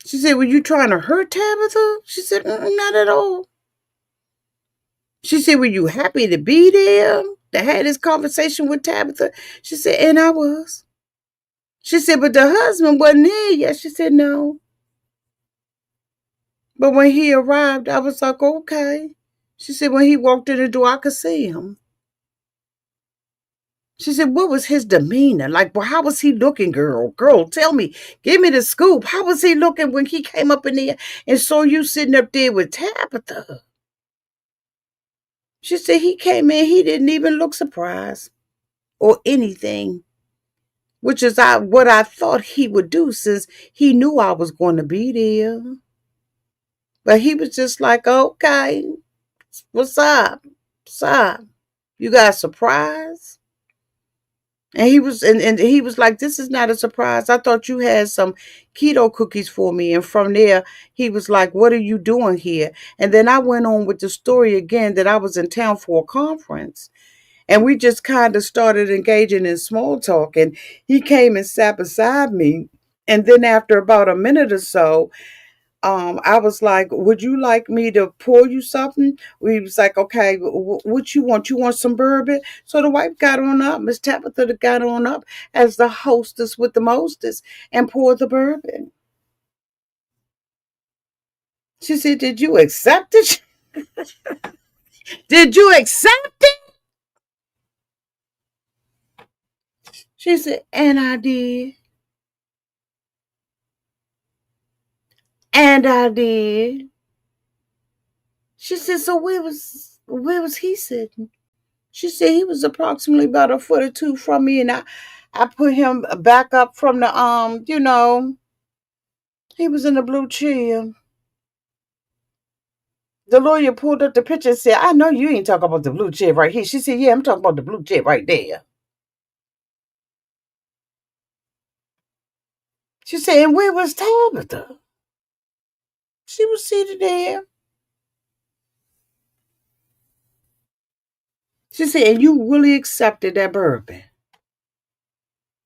She said, "Were you trying to hurt Tabitha?" She said, "Mm-mm, not at all." She said, "Were you happy to be there to have this conversation with Tabitha?" She said, "And I was." She said, "But the husband wasn't here yet." She said, "No. But when he arrived, I was like, okay." She said, "When he walked in the door, I could see him." She said, "What was his demeanor? Like, well, how was he looking, girl? Girl, tell me. Give me the scoop. How was he looking when he came up in there and saw you sitting up there with Tabitha?" She said, "He came in, he didn't even look surprised or anything, which is what I thought he would do since he knew I was going to be there. But he was just like, okay, what's up? What's up? You got a surprise?" And he was like, "This is not a surprise. I thought you had some keto cookies for me." And from there, he was like, "What are you doing here?" And then I went on with the story again that I was in town for a conference. And we just kind of started engaging in small talk. And he came and sat beside me. And then after about a minute or so, I was like, "Would you like me to pour you something?" We was like, "Okay, what you want? You want some bourbon?" So the wife got on up, Miss Tabitha got on up as the hostess with the mostest and poured the bourbon. She said, "Did you accept it?" "Did you accept it?" She said, "And I did. And I did." She said, "So where was he sitting?" She said, "He was approximately about a foot or two from me, and I put him back up from the he was in a blue chair." The lawyer pulled up the picture and said, "I know you ain't talking about the blue chair right here." She said, "Yeah, I'm talking about the blue chair right there." She said, "And where was Tabitha?" She was seated there. She said, "And you really accepted that bourbon?"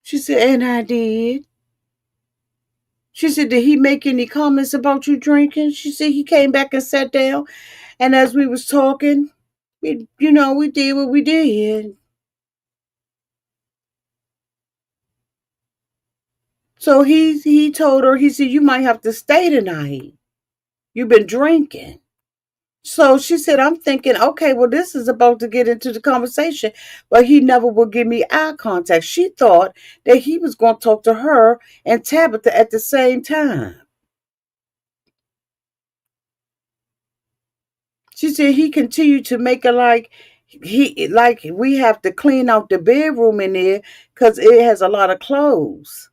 She said, "And I did." She said, "Did he make any comments about you drinking?" She said, "He came back and sat down, and as we was talking, we did what we did." So he told her, he said, "You might have to stay tonight. You've been drinking." So she said, "I'm thinking, okay, well, this is about to get into the conversation, but he never would give me eye contact." She thought that he was going to talk to her and Tabitha at the same time. She said he continued to make it like we have to clean out the bedroom in there because it has a lot of clothes.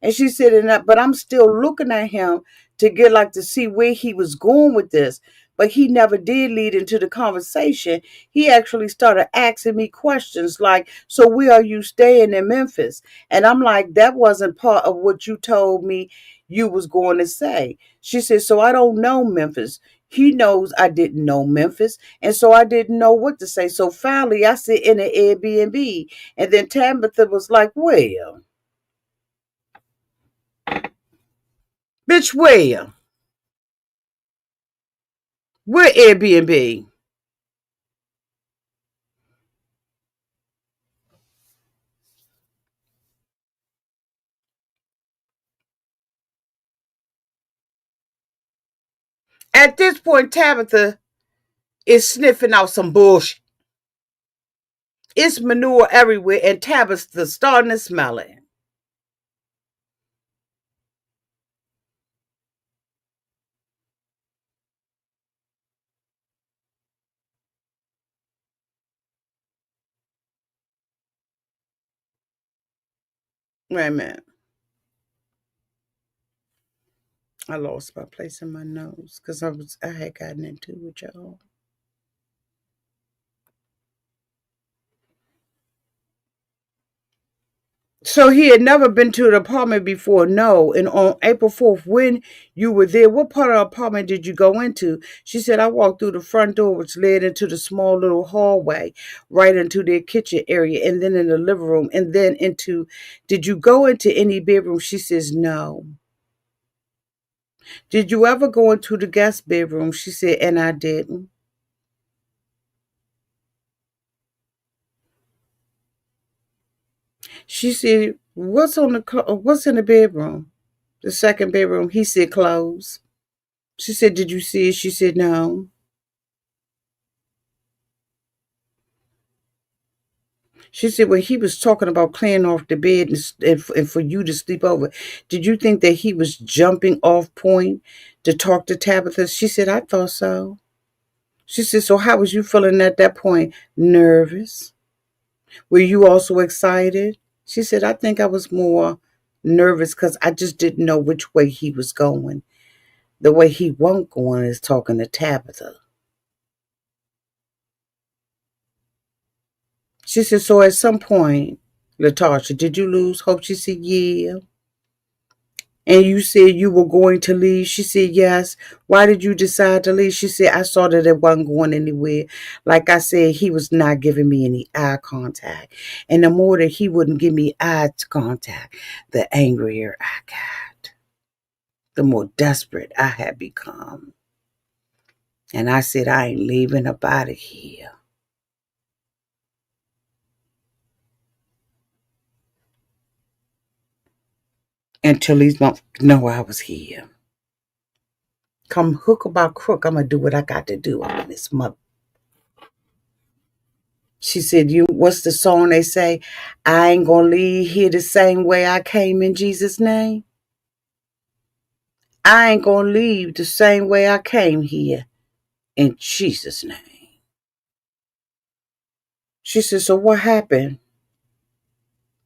And she said, but I'm still looking at him to get to see where he was going with this. But he never did lead into the conversation. He actually started asking me questions like, "So where are you staying in Memphis?" And I'm like, "That wasn't part of what you told me. you was going to say. She said, so I don't know Memphis. He knows I didn't know Memphis. And so I didn't know what to say. So finally I said in an Airbnb. And then Tabitha was like, well, bitch, where? Where Airbnb? At this point, Tabitha is sniffing out some bullshit. It's manure everywhere, and Tabitha's starting to smell it. Wait a minute. I lost my place in my nose because I had gotten into it with y'all. So he had never been to the apartment before. No. And on April 4th, when you were there, what part of the apartment did you go into? She said, I walked through the front door, which led into the small little hallway, right into their kitchen area, and then in the living room, and then into, did you go into any bedroom? She says, no. Did you ever go into the guest bedroom? She said, and I didn't. She said, what's in the bedroom? The second bedroom. He said, clothes. She said, did you see it? She said, no. She said, when he was talking about clearing off the bed and for you to sleep over, did you think that he was jumping off point to talk to Tabitha? She said, I thought so. She said, so how was you feeling at that point? Nervous. Were you also excited? She said, I think I was more nervous because I just didn't know which way he was going. The way he won't go on is talking to Tabitha. She said, so at some point, Latoisha, did you lose hope? She said, yeah. And you said you were going to leave? She said, yes. Why did you decide to leave? She said, I saw that it wasn't going anywhere. Like I said, he was not giving me any eye contact. And the more that he wouldn't give me eye contact, the angrier I got, the more desperate I had become. And I said, I ain't leaving up out of here until these motherfuckers know I was here. Come hook about crook, I'm going to do what I got to do on this mother. She said, what's the song they say? I ain't going to leave here the same way I came in Jesus' name. I ain't going to leave the same way I came here in Jesus' name. She said, so what happened?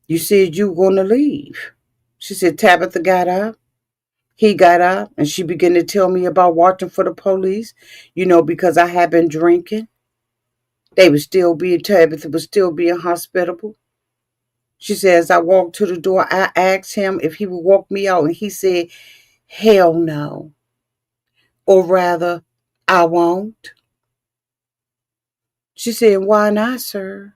You said you were going to leave. She said, Tabitha got up. He got up and she began to tell me about watching for the police, because I had been drinking. Tabitha was still being hospitable. She said, as I walked to the door, I asked him if he would walk me out. And he said, hell no. Or rather, I won't. She said, why not, sir?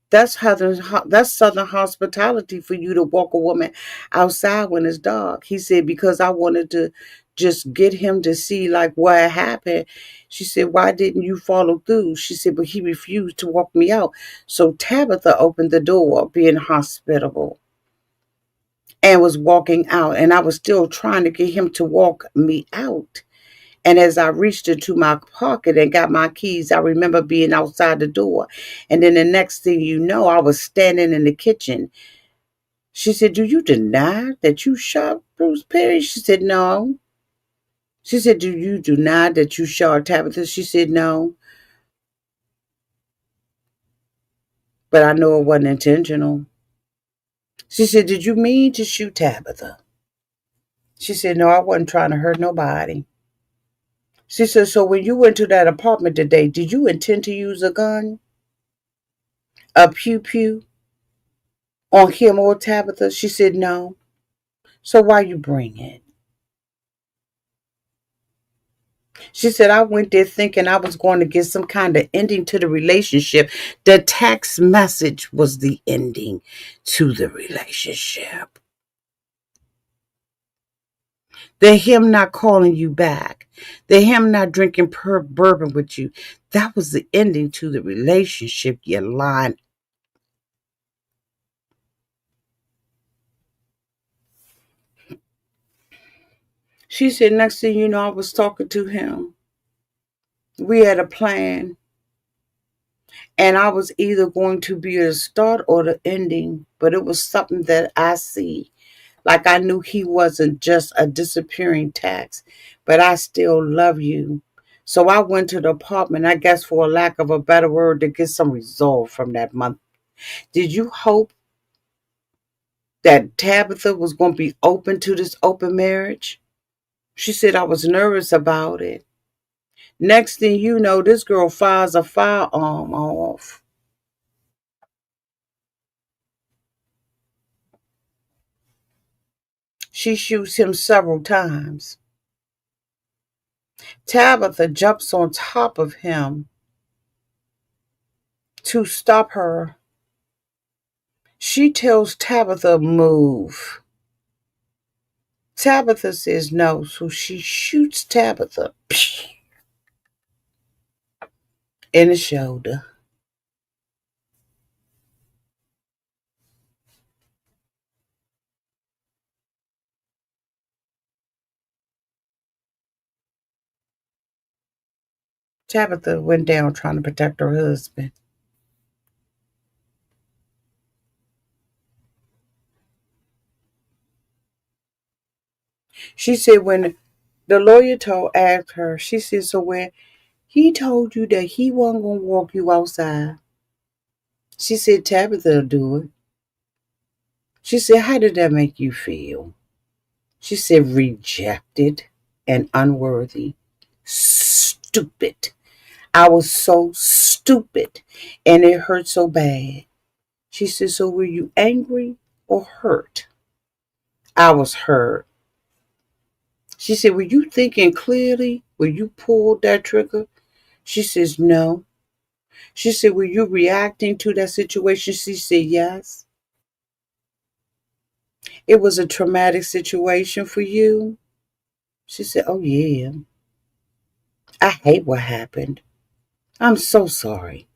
That's Southern hospitality for you to walk a woman outside when it's dark. He said, because I wanted to just get him to see like what happened. She said, why didn't you follow through? She said, but he refused to walk me out. So Tabitha opened the door, being hospitable, and was walking out. And I was still trying to get him to walk me out. And as I reached into my pocket and got my keys, I remember being outside the door. And then the next thing you know, I was standing in the kitchen. She said, do you deny that you shot Bruce Perry? She said, no. She said, do you deny that you shot Tabitha? She said, no. But I know it wasn't intentional. She said, did you mean to shoot Tabitha? She said, no, I wasn't trying to hurt nobody. She said, so when you went to that apartment today, did you intend to use a gun? A pew-pew? On him or Tabitha? She said, no. So why you bring it? She said, I went there thinking I was going to get some kind of ending to the relationship. The text message was the ending to the relationship. The him not calling you back. The him not drinking bourbon with you. That was the ending to the relationship, you lying. She said, next thing you know, I was talking to him. We had a plan, and I was either going to be the start or the ending, but it was something that I see. Like I knew he wasn't just a disappearing text, but I still love you. So I went to the apartment, I guess for a lack of a better word, to get some resolve from that month. Did you hope that Tabitha was going to be open to this open marriage? She said, I was nervous about it. Next thing you know, this girl fires a firearm off. She shoots him several times. Tabitha jumps on top of him to stop her. She tells Tabitha, move. Tabitha says no, so she shoots Tabitha in the shoulder. Tabitha went down trying to protect her husband. She said when the lawyer asked her, she said, so when he told you that he wasn't going to walk you outside, she said, Tabitha will do it. She said, how did that make you feel? She said, rejected and unworthy. Stupid. I was so stupid and it hurt so bad. She said, so were you angry or hurt? I was hurt. She said, were you thinking clearly when you pulled that trigger? She says, no. She said, were you reacting to that situation? She said, yes. It was a traumatic situation for you? She said, oh, yeah. I hate what happened. I'm so sorry.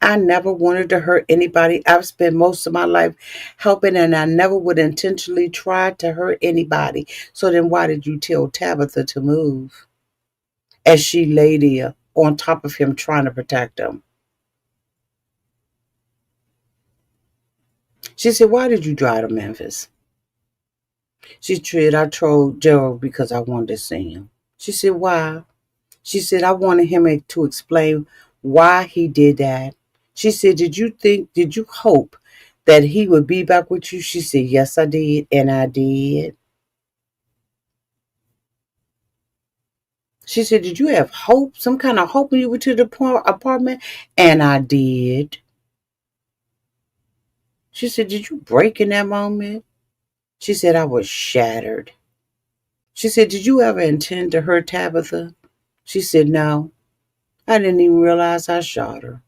I never wanted to hurt anybody. I've spent most of my life helping, and I never would intentionally try to hurt anybody. So then why did you tell Tabitha to move? As she lay there on top of him trying to protect him. She said, why did you drive to Memphis? She said, I told Gerald because I wanted to see him. She said, why? She said, I wanted him to explain why he did that. She said, did you hope that he would be back with you? She said, yes, I did. And I did. She said, did you have hope, some kind of hope when you went to the apartment? And I did. She said, did you break in that moment? She said, I was shattered. She said, did you ever intend to hurt Tabitha? She said, no. I didn't even realize I shot her.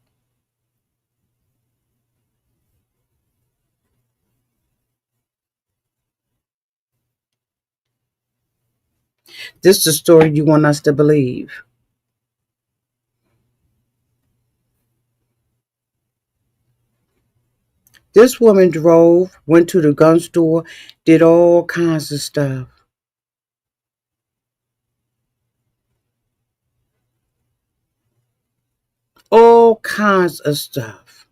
This is the story you want us to believe. This woman drove, went to the gun store, did all kinds of stuff. All kinds of stuff.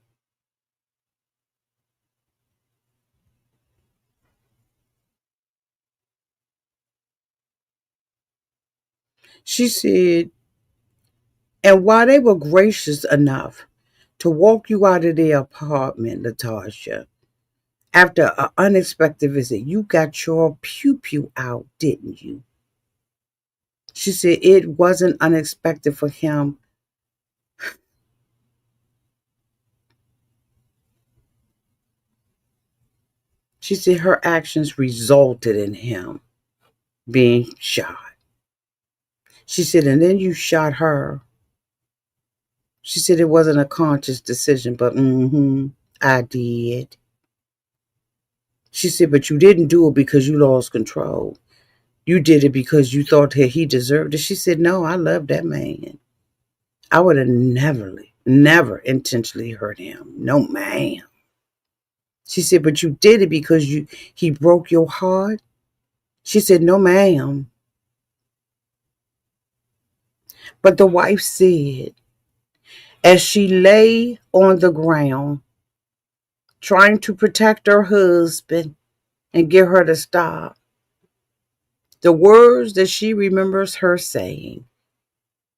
She said, and while they were gracious enough to walk you out of their apartment, Latoisha, after an unexpected visit, you got your pew pew out, didn't you? She said it wasn't unexpected for him. She said her actions resulted in him being shot. She said, and then you shot her. She said it wasn't a conscious decision, but I did. She said, but you didn't do it because you lost control. You did it because you thought that he deserved it. She said, no, I love that man. I would have never intentionally hurt him. No, ma'am. She said, but you did it because he broke your heart. She said, no, ma'am. But the wife said, as she lay on the ground, trying to protect her husband and get her to stop, the words that she remembers her saying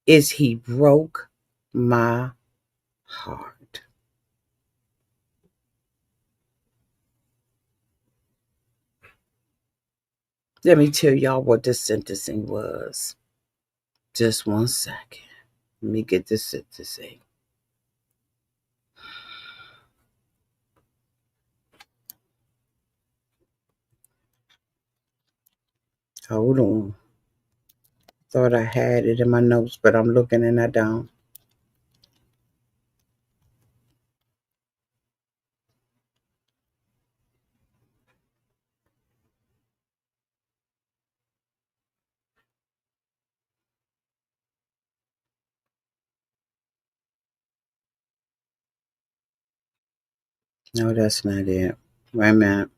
is, he broke my heart. Let me tell y'all what the sentencing was. Just 1 second. Let me get the sentencing. Hold on. Thought I had it in my notes, but I'm looking and I don't. No, that's not it. Wait a minute.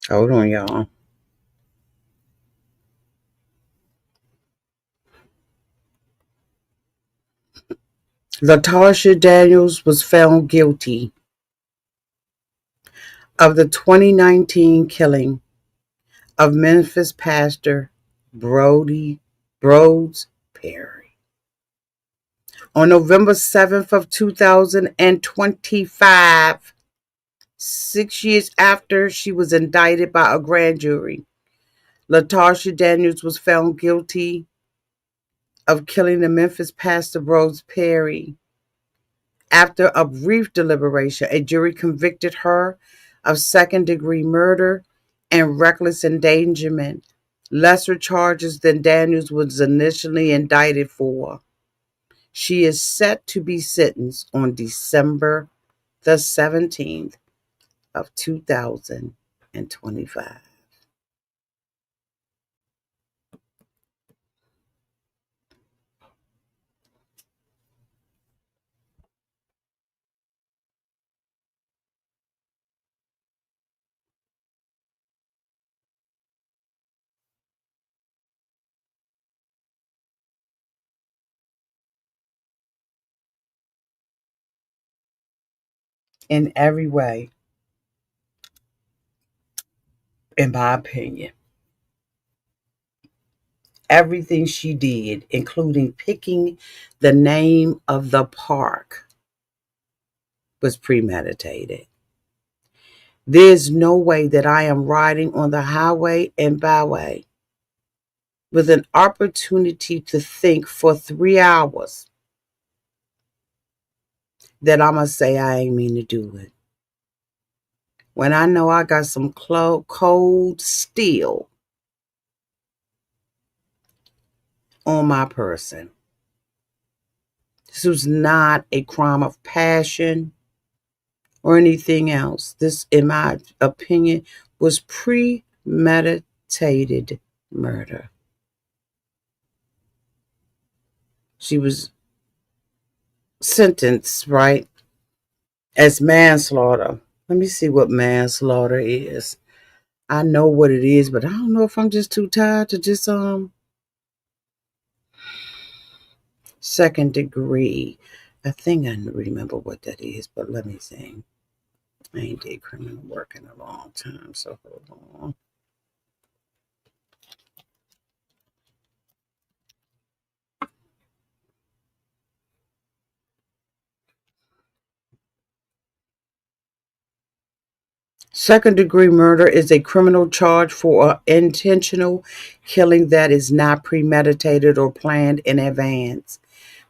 Hold on, y'all. Latoisha Daniels was found guilty of the 2019 killing of Memphis pastor Brody Broads Perry. On November 7th of 2025, 6 years after she was indicted by a grand jury, Latoisha Daniels was found guilty of killing the Memphis pastor Broads Perry. After a brief deliberation, a jury convicted her of second-degree murder and reckless endangerment, lesser charges than Daniels was initially indicted for. She is set to be sentenced on December the 17th of 2025. In every way, in my opinion, everything she did, including picking the name of the park, was premeditated. There's no way that I am riding on the highway and byway with an opportunity to think for 3 hours that I'm going to say I ain't mean to do it. When I know I got some cold steel on my person. This was not a crime of passion or anything else. This, in my opinion, was premeditated murder. She was sentenced, right, as manslaughter. Let me see what manslaughter is. I know what it is, but I don't know if I'm just too tired to just second degree. I think I remember what that is, but let me see. I ain't did criminal work in a long time, so hold on. Second degree murder is a criminal charge for intentional killing that is not premeditated or planned in advance,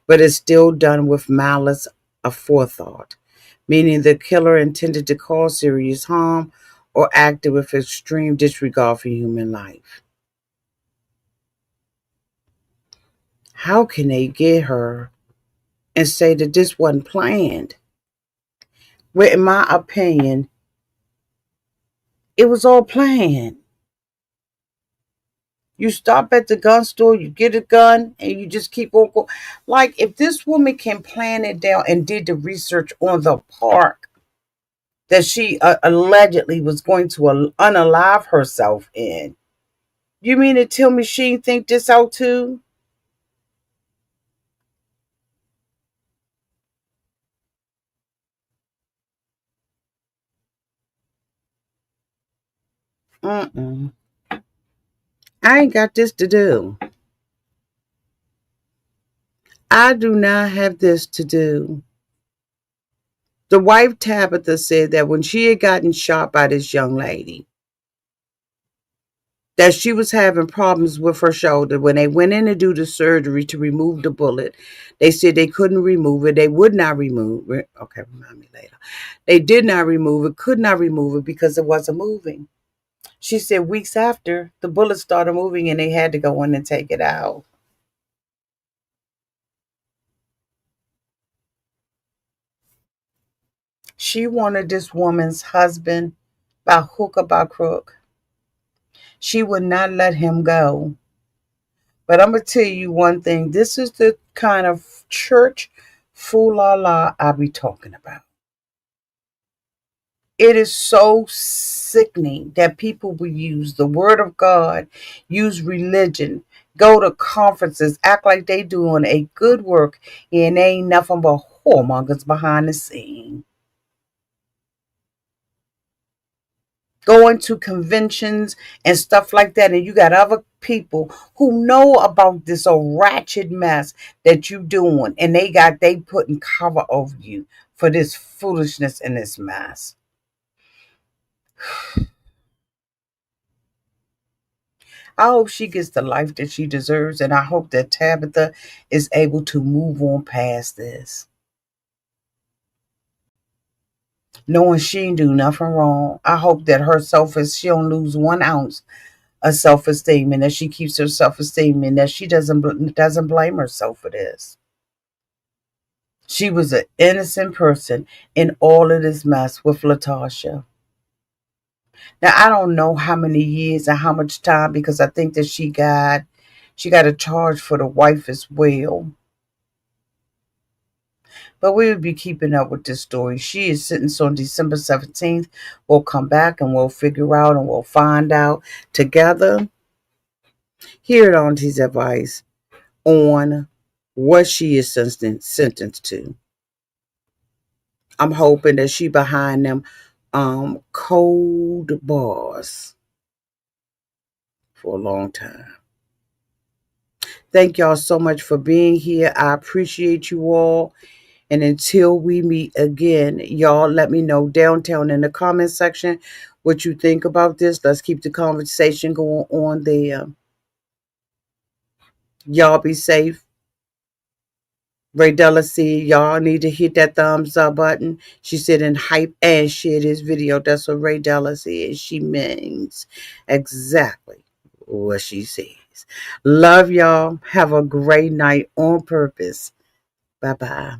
but is still done with malice aforethought, meaning the killer intended to cause serious harm or acted with extreme disregard for human life. How can they get her and say that this wasn't planned? Well, in my opinion, it was all planned. You stop at the gun store, you get a gun, and you just keep on going. Like, if this woman can plan it down and did the research on the park that she allegedly was going to unalive herself in, you mean to tell me she didn't think this out too? Mm-mm. I ain't got this to do. I do not have this to do. The wife Tabitha said that when she had gotten shot by this young lady, that she was having problems with her shoulder. When they went in to do the surgery to remove the bullet, they said they couldn't remove it. They would not remove it. Okay, remind me later. They did not remove it, could not remove it because it wasn't moving. She said weeks after, the bullet started moving and they had to go in and take it out. She wanted this woman's husband by hook or by crook. She would not let him go. But I'm going to tell you one thing. This is the kind of church fool la la I be talking about. It is so sickening that people will use the word of God, use religion, go to conferences, act like they doing a good work, and they ain't nothing but whoremongers behind the scene. Going to conventions and stuff like that, and you got other people who know about this ratchet mess that you doing, and they putting cover over you for this foolishness and this mess. I hope she gets the life that she deserves, and I hope that Tabitha is able to move on past this, knowing she ain't do nothing wrong. I hope that her she don't lose 1 ounce of self-esteem, and that she keeps her self-esteem, and that she doesn't blame herself for this. She was an innocent person in all of this mess with Latoisha. Now I don't know how many years and how much time, because I think that she got a charge for the wife as well. But we will be keeping up with this story. She is sentenced on December 17th. We'll come back and we'll figure out and we'll find out together here at Auntie's Advice on what she is sentenced to. I'm hoping that she behind them cold bars for a long time. Thank y'all so much for being here. I appreciate you all. And until we meet again, y'all let me know downtown in the comment section what you think about this. Let's keep the conversation going on there. Y'all be safe. Ray Delacy, y'all need to hit that thumbs up button. She said and hype and share this video. That's what Ray Delacy is. She means exactly what she says. Love y'all. Have a great night on purpose. Bye bye.